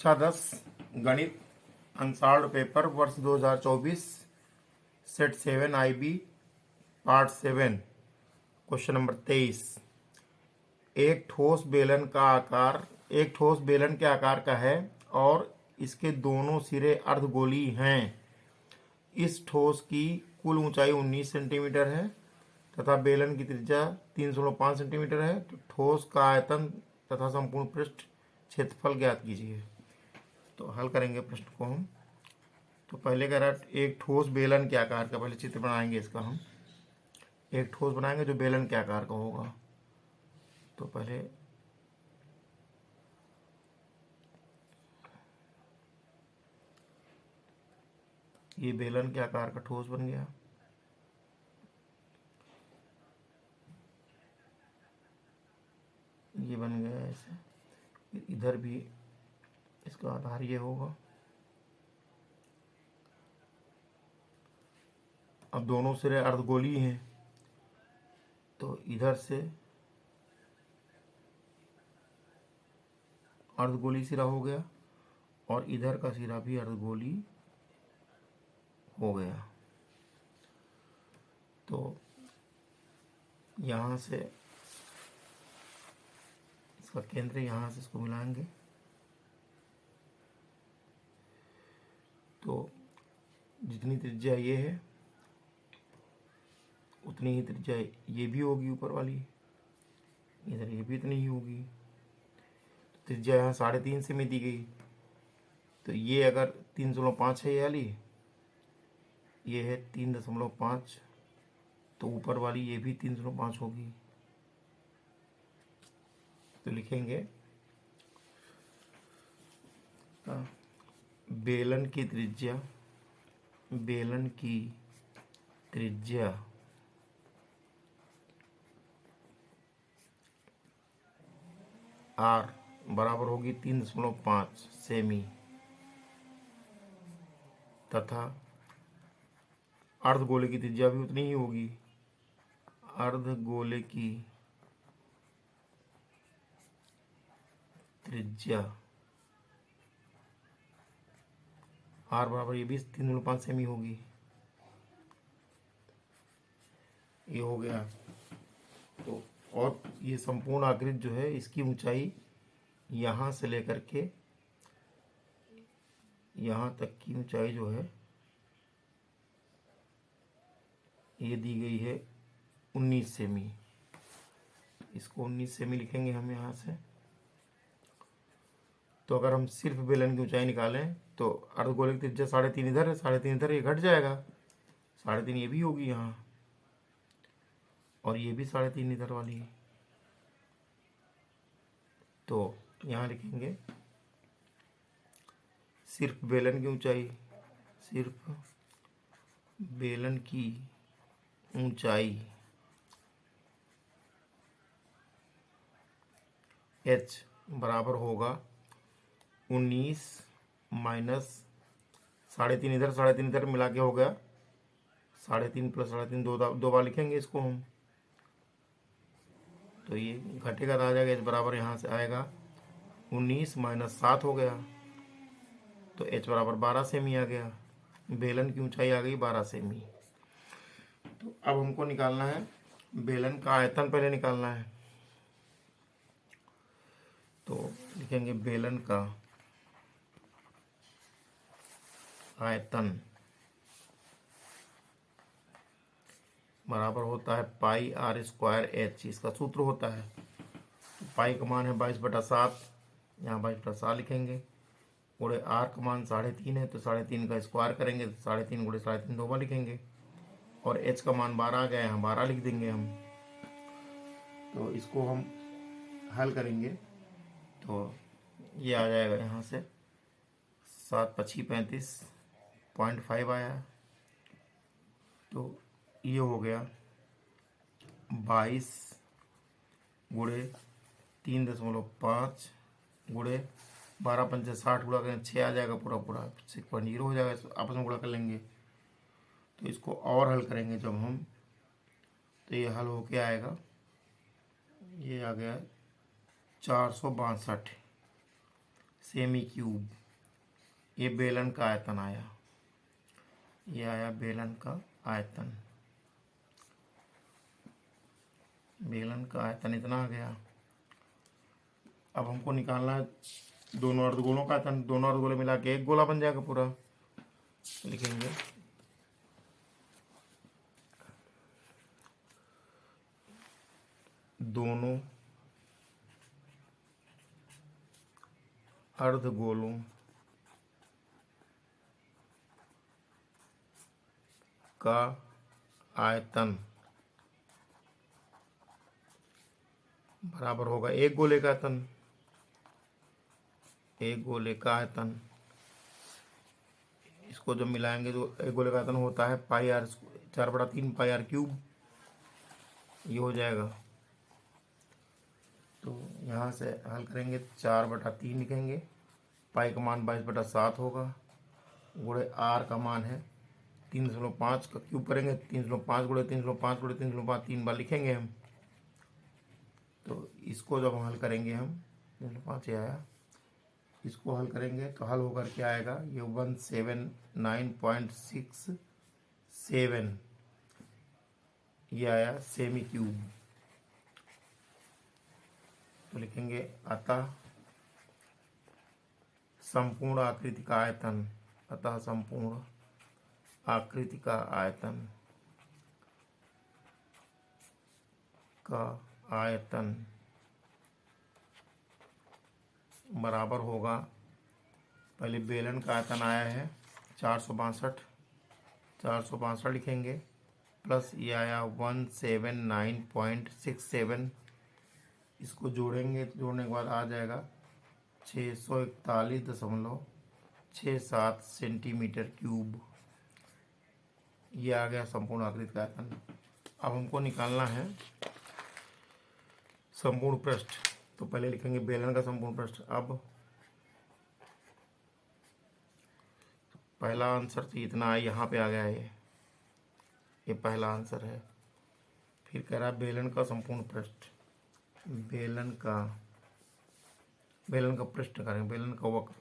कक्षा 10 गणित unsolved paper वर्ष 2024 set 7 IB part 7 question number 23। एक ठोस बेलन के आकार का है और इसके दोनों सिरे अर्धगोलीय हैं। इस ठोस की कुल ऊंचाई 19 सेंटीमीटर है तथा बेलन की त्रिज्या 3.5 सेंटीमीटर है। तो ठोस का आयतन तथा संपूर्ण पृष्ठ क्षेत्रफल ज्ञात कीजिए। तो हल करेंगे प्रश्न को हम। तो पहले कह रहा है एक ठोस बेलन के आकार का, पहले चित्र बनाएंगे इसका हम। एक ठोस बनाएंगे जो बेलन के आकार का होगा। तो पहले ये बेलन के आकार का ठोस बन गया। ये बन गया ऐसे, इधर भी इसका आधार ये होगा। अब दोनों सिरे अर्धगोलीय हैं तो इधर से अर्धगोलीय सिरा हो गया और इधर का सिरा भी अर्धगोलीय हो गया। तो यहाँ से इसका केंद्र, यहाँ से इसको मिलाएंगे तो जितनी त्रिज्या ये है उतनी ही त्रिज्या ये भी होगी, ऊपर वाली इधर ये भी इतनी ही होगी। त्रिज्या यहाँ 3.5 से में दी गई, तो ये अगर 3.5 है, ये वाली ये है 3.5, तो ऊपर वाली ये भी 3.5 होगी। तो लिखेंगे बेलन की त्रिज्या R बराबर होगी 3.5 सेमी तथा अर्धगोले की त्रिज्या भी उतनी ही होगी। अर्धगोले की त्रिज्या R बराबर ये भी 3.5 सेमी होगी। ये हो गया। तो और ये संपूर्ण आकृति जो है इसकी ऊंचाई यहाँ से लेकर के यहाँ तक की ऊंचाई जो है ये दी गई है 19 सेमी। इसको 19 सेमी लिखेंगे हम यहाँ से। तो अगर हम सिर्फ बेलन की ऊंचाई निकालें तो अर्धगोले की त्रिज्या 3.5 इधर है, 3.5 इधर, ये घट जाएगा। 3.5 ये भी होगी यहाँ और ये भी 3.5 इधर वाली है। तो यहाँ लिखेंगे सिर्फ बेलन की ऊंचाई, H बराबर होगा 19 माइनस 3.5 इधर, 3.5 इधर मिला के हो गया 3.5 प्लस 3.5, दो बार लिखेंगे इसको हम। तो ये घटेगा तो आ जाएगा H बराबर, यहाँ से आएगा 19 माइनस 7 हो गया, तो H बराबर 12 सेमी आ गया। बेलन की ऊंचाई आ गई 12 सेमी। तो अब हमको निकालना है बेलन का आयतन, पहले निकालना है। तो लिखेंगे बेलन का आयतन बराबर होता है पाई r² H, इसका सूत्र होता है। तो पाई का मान है 22/7, यहाँ 22/7 लिखेंगे। गुणे r का मान 3.5 है, तो 3.5 का स्क्वायर करेंगे तो 3.5 गुणे 3.5 दो बार लिखेंगे। और h का मान 12 आ गया, यहाँ 12 लिख देंगे हम। तो इसको हम हल करेंगे तो ये आ जाएगा यहाँ से 7×5 = 35.5 आया। तो ये हो गया 22 गुणे 3.5 गुणे 12×5 = 60, गुणा करें 6 आ जाएगा, पूरा 6.0 हो जाएगा। आपस में गुणा कर लेंगे। तो इसको और हल करेंगे जब हम, तो ये हल होके आएगा, ये आ गया 462 सेमी क्यूब। ये बेलन का आयतन आया, ये आया बेलन का आयतन। बेलन का आयतन इतना आ गया। अब हमको निकालना है दोनों अर्धगोलों का आयतन। दोनों अर्धगोले मिला के एक गोला बन जाएगा पूरा। लिखेंगे दोनों अर्धगोलों का आयतन बराबर होगा एक गोले का आयतन। एक गोले का आयतन, इसको जब मिलाएंगे तो एक गोले का आयतन होता है पाई आर, 4/3 पाई आर क्यूब। ये हो जाएगा। तो यहाँ से हल करेंगे, 4/3 लिखेंगे। पाई का मान 22/7 होगा, गुणे आर का मान है 3.5 का क्यूब करेंगे। 3.5 गुणे 3.5 गुणे 3.5 3 बार लिखेंगे हम। तो इसको जब हल करेंगे हम, 3.5 ये आया, इसको हल करेंगे तो हल होकर क्या आएगा, ये 179.67 ये आया सेमी क्यूब। तो लिखेंगे अतः संपूर्ण आकृति का आयतन, अतः संपूर्ण आकृति का आयतन बराबर होगा, पहले बेलन का आयतन आया है 462 लिखेंगे, प्लस ये आया 179.67। इसको जोड़ेंगे, जोड़ने के बाद आ जाएगा 641.67 सेंटीमीटर क्यूब। ये आ गया संपूर्ण आकृति का आयतन। अब हमको निकालना है संपूर्ण पृष्ठ। तो पहले लिखेंगे बेलन का संपूर्ण पृष्ठ। अब पहला आंसर तो इतना है, यहाँ पे आ गया ये पहला आंसर है। फिर कह रहा है बेलन का संपूर्ण पृष्ठ, बेलन का पृष्ठ करेंगे, बेलन का वक्र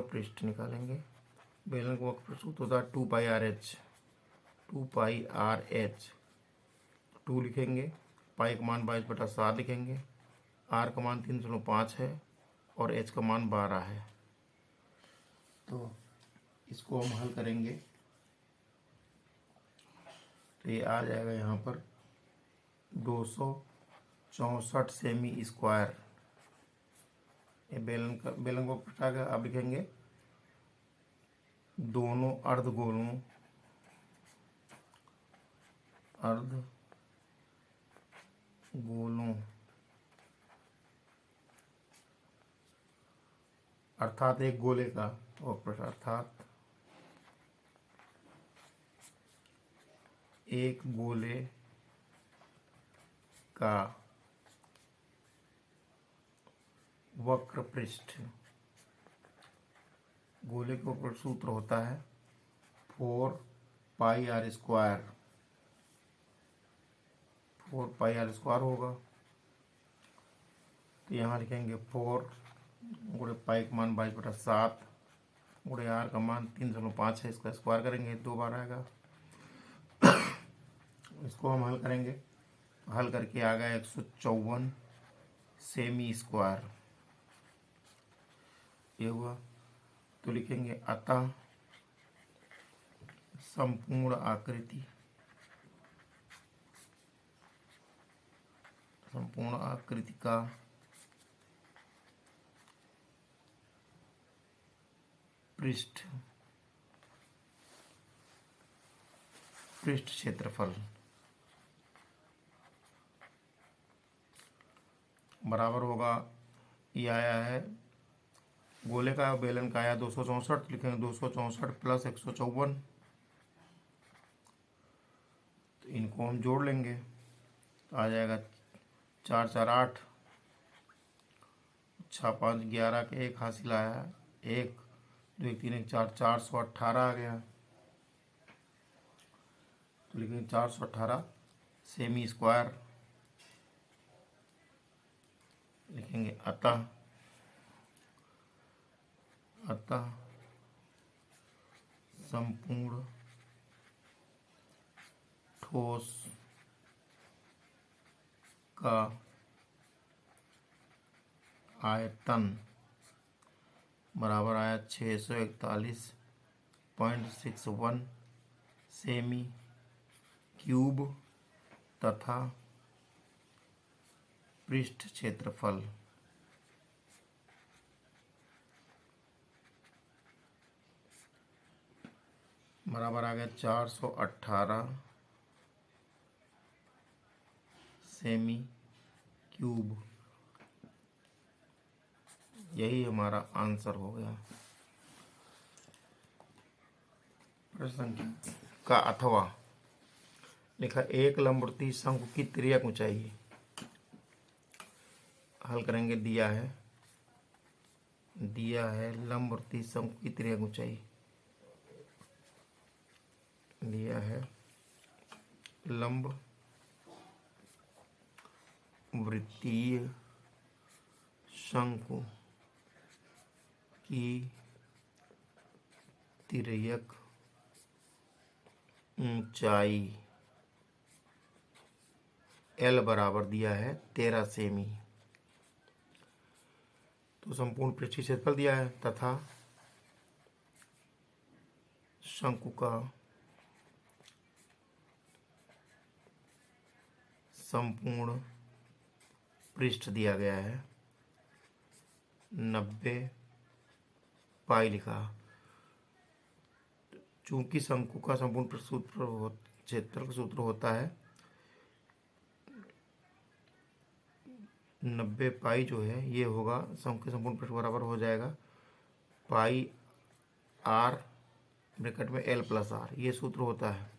पृष्ठ निकालेंगे। बेलन का वक्र पृष्ठ होता है 2πRh। 2 लिखेंगे, पाई का मान 22/7 लिखेंगे, आर का मान 3.5 है और एच का मान 12 है। तो इसको हम हल करेंगे तो ये आ जाएगा यहाँ पर 264 सेमी स्क्वायर। ये बेलन को पृष्ठ आ गया। अब लिखेंगे दोनों अर्धगोलों अर्थात एक गोले का वक्र, अर्थात एक गोले का वक्र पृष्ठ। गोले का वक्र सूत्र होता है 4πr²। 4πr² होगा। तो यहाँ लिखेंगे 4 गुणे पाई का मान 22/7 गुणे आर का मान 3.5 है, इसका स्क्वायर करेंगे 2 बार आएगा। इसको हम हल करेंगे, हल करके आ गया 154 सेमी स्क्वायर। ये हुआ। तो लिखेंगे अतः संपूर्ण आकृति का पृष्ठ क्षेत्रफल बराबर होगा, ये आया है गोले का, बेलन का आया 264। लिखेंगे 264 प्लस 154। तो इनको हम जोड़ लेंगे तो आ जाएगा 4 4 8, 6 5 11 के एक हासिल आया, 1 2 1 3 1 4, 418 आ गया। तो लिखेंगे 418 सेमी स्क्वायर। लिखेंगे अतः अतः संपूर्ण ठोस का आयतन बराबर आया 641.61 सेमी क्यूब तथा पृष्ठ क्षेत्रफल बराबर आ गया 418 सेमी क्यूब। यही हमारा आंसर हो गया। प्रश्न का अथवा लिखा एक लंबवृत्तीय शंकु की तिर्यक ऊंचाई हल करेंगे। दिया है लंबवृत्तीय शंकु की तिर्यक ऊंचाई दिया है लंबवृत्तीय शंकु की तिर्यक ऊंचाई L बराबर दिया है 13 सेमी। तो संपूर्ण पृष्ठीय क्षेत्रफल दिया है तथा शंकु का संपूर्ण पृष्ठ दिया गया है 90 पाई लिखा। चूंकि शंकु का संपूर्ण क्षेत्रफल का सूत्र होता है 90 पाई जो है ये होगा शंकु के संपूर्ण पृष्ठ बराबर हो जाएगा पाई r ब्रैकेट में L प्लस आर, ये सूत्र होता है।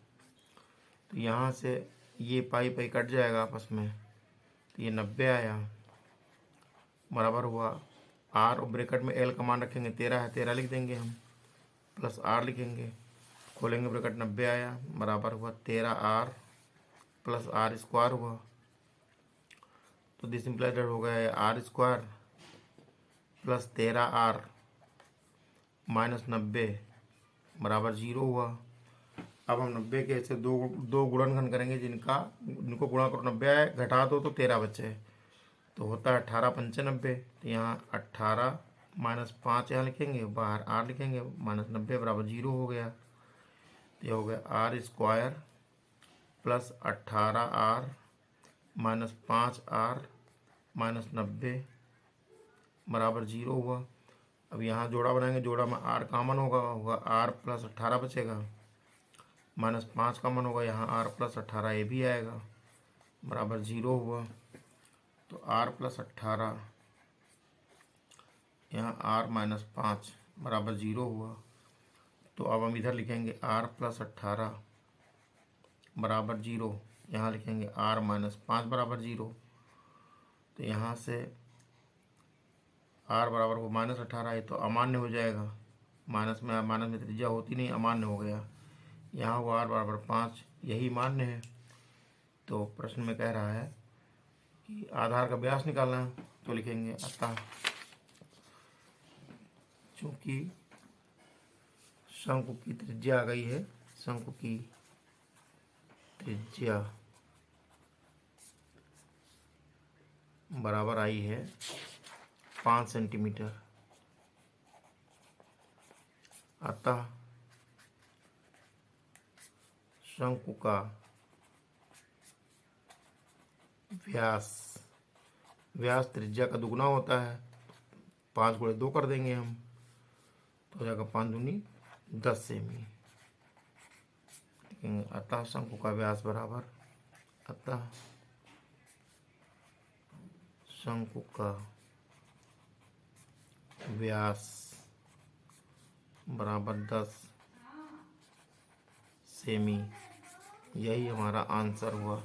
तो यहाँ से ये पाई पाई कट जाएगा आपस में, तो ये 90 आया बराबर हुआ r और ब्रैकेट में L का मान रखेंगे 13 है, 13 लिख देंगे हम, प्लस r लिखेंगे, खोलेंगे ब्रैकेट 90 आया बराबर हुआ 13r प्लस r स्क्वायर हुआ। तो दिस इंप्लाइड हो गया r square plus 13r minus 90 बराबर 0 हुआ। अब हम 90 के ऐसे दो गुणनखंड करेंगे जिनको गुणा करो 90 आए, घटा दो तो 13 बचे, तो होता है 18 पंचे 90। तो यहाँ 18 माइनस 5 यहाँ लिखेंगे, बाहर r लिखेंगे, माइनस 90 बराबर 0 हो गया। तो ये हो गया r square plus 18r minus 5r minus 90 बराबर 0 हुआ। अब यहाँ जोड़ा बनाएंगे, जोड़ा में r कॉमन होगा r प्लस 18 बचेगा, माइनस 5 कॉमन होगा, यहाँ r प्लस 18 ये भी आएगा बराबर 0 हुआ। तो r प्लस 18 यहाँ r माइनस 5 बराबर 0 हुआ। तो अब हम इधर लिखेंगे r प्लस 18 बराबर 0, यहाँ लिखेंगे r माइनस 5 बराबर 0। तो यहाँ से r बराबर वो माइनस 18 है, तो अमान्य हो जाएगा, माइनस में त्रिज्या होती नहीं, अमान्य हो गया। यहाँ वो r बराबर 5, यही मान्य है। तो प्रश्न में कह रहा है कि आधार का व्यास निकालना है, तो लिखेंगे अतः चूंकि शंकु की त्रिज्या आ गई है, शंकु की त्रिज्या बराबर आई है 5 सेंटीमीटर, अतः शंकु का व्यास त्रिज्या का दुगुना होता है, 5 गुणे 2 कर देंगे हम, तो हो जाएगा 5 दूनी 10 सेमी। अतः शंकु का व्यास बराबर, अतः शंकु का व्यास बराबर 10 सेमी। यही हमारा आंसर हुआ।